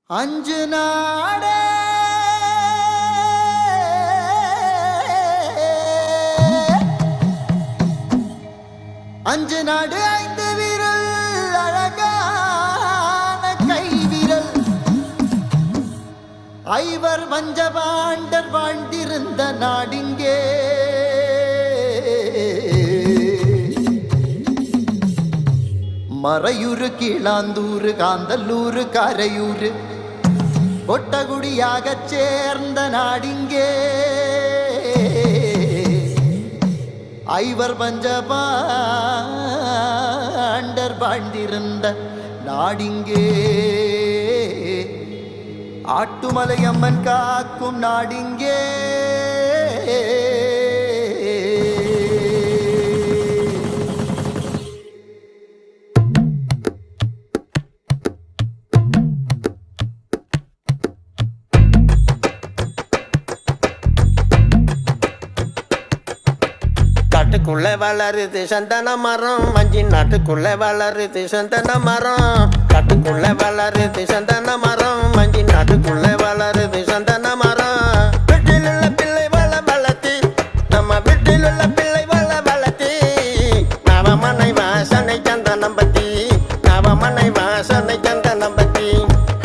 அஞ்சு நாடே அஞ்சு நாடு ஐந்து விரல் அழகான கை விரல் ஐவர் பஞ்சபாண்டர் வாழ்ந்திருந்த நாடிங்கே மறையூரு கீழாந்தூரு காந்தல்லூரு கரையூரு கொட்டகுடியாகச் சேர்ந்த நாடிங்கே ஐவர் பஞ்சபாண்டர் வாழ்ந்திருந்த நாடிங்கே ஆட்டுமலையம்மன் காக்கும் நாடிங்கே நாட்டுக்குள்ள வளருது சந்தன மரம் மஞ்சி நாட்டுக்குள்ள வளருது சந்தன மரம் காட்டுக்குள்ள வளருது சந்தன மரம் மஞ்சி நாட்டுக்குள்ள வளருது சந்தன மரம் வீட்டில் உள்ள பிள்ளை வளர்த்தி நம்ம வீட்டில் உள்ள பிள்ளை வளர்த்தி நவமனை வாசனை சந்தனம் பத்தி நவமனை வாசனை சந்தனம் பத்தி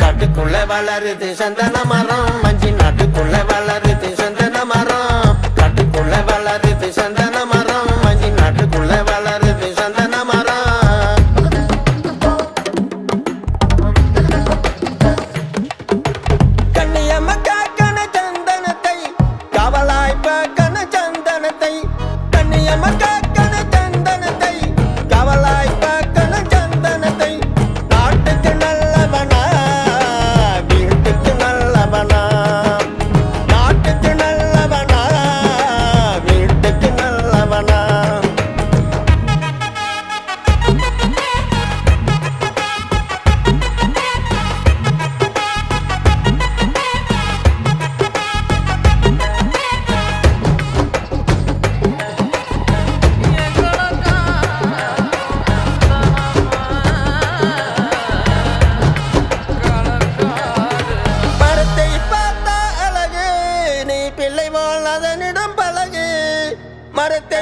காட்டுக்குள்ள வளருது சந்தன மரம் மஞ்சி நாட்டுக்குள்ள வளருது சந்தன மரம் காட்டுக்குள்ள வளருது சந்தன மரத்தை